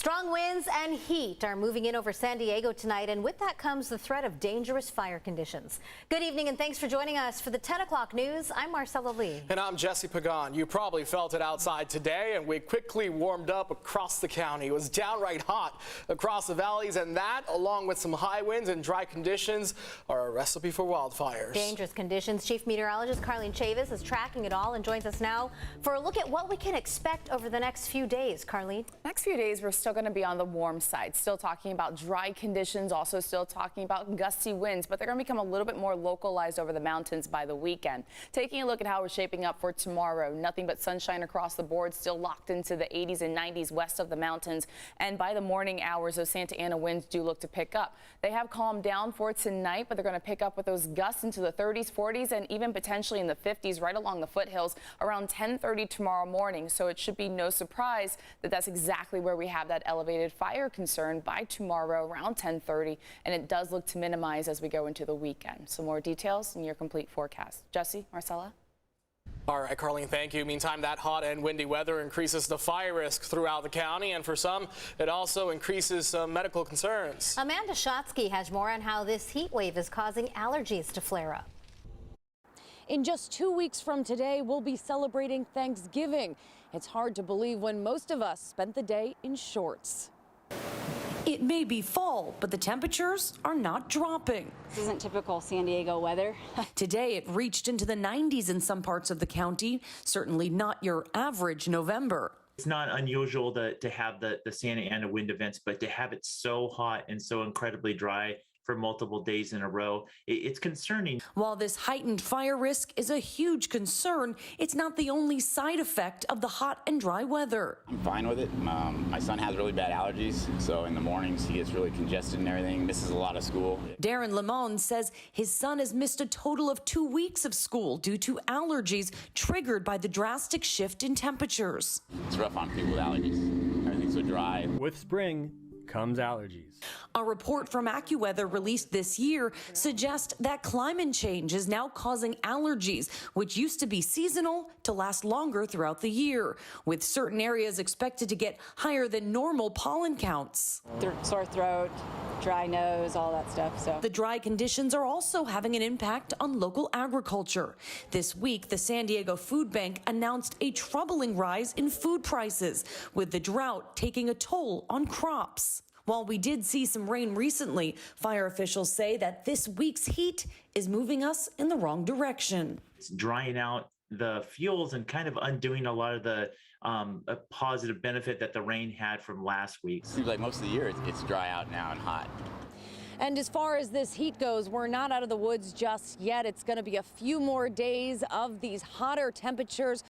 Strong winds and heat are moving in over San Diego tonight, and with that comes the threat of dangerous fire conditions. Good evening, and thanks for joining us for the 10 o'clock news. I'm Marcella Lee. And I'm Jesse Pagan. You probably felt it outside today, and we quickly warmed up across the county. It was downright hot across the valleys, and that, along with some high winds and dry conditions, are a recipe for wildfires. Dangerous conditions. Chief Meteorologist Carlene Chavis is tracking it all and joins us now for a look at what we can expect over the next few days. Carlene? Next few days, we're still going to be on the warm side, still talking about dry conditions, also still talking about gusty winds, but they're going to become a little bit more localized over the mountains by the weekend. Taking a look at how we're shaping up for tomorrow, nothing but sunshine across the board, still locked into the 80s and 90s west of the mountains, and by the morning hours, those Santa Ana winds do look to pick up. They have calmed down for tonight, but they're going to pick up with those gusts into the 30s, 40s, and even potentially in the 50s right along the foothills around 10:30 tomorrow morning. So it should be no surprise that that's exactly where we have that elevated fire concern by tomorrow around 10:30, and it does look to minimize as we go into the weekend. So more details in your complete forecast. Jesse, Marcella? All right, Carlene, thank you. Meantime, that hot and windy weather increases the fire risk throughout the county, and for some, it also increases some medical concerns. Amanda Shotsky has more on how this heat wave is causing allergies to flare up. In just 2 weeks from today, we'll be celebrating Thanksgiving. It's hard to believe when most of us spent the day in shorts. It may be fall, but the temperatures are not dropping. This isn't typical San Diego weather. Today, it reached into the 90s in some parts of the county, certainly not your average November. It's not unusual to have the Santa Ana wind events, but to have it so hot and so incredibly dry for multiple days in a row, it's concerning. While this heightened fire risk is a huge concern, it's not the only side effect of the hot and dry weather. I'm fine with it. My son has really bad allergies, so in the mornings he gets really congested and everything, misses a lot of school. Darren Lemon says his son has missed a total of 2 weeks of school due to allergies triggered by the drastic shift in temperatures. It's rough on people with allergies. Everything's so dry. With spring comes allergies. A report from AccuWeather released this year suggests that climate change is now causing allergies, which used to be seasonal, to last longer throughout the year, with certain areas expected to get higher than normal pollen counts. Sore throat, dry nose, all that stuff. So The dry conditions are also having an impact on local agriculture. This week, the San Diego Food Bank announced a troubling rise in food prices, with the drought taking a toll on crops. While we did see some rain recently, fire officials say that this week's heat is moving us in the wrong direction. It's drying out the fuels and kind of undoing a lot of the positive benefit that the rain had from last week. Seems like most of the year it's dry out now and hot. And as far as this heat goes, we're not out of the woods just yet. It's going to be a few more days of these hotter temperatures.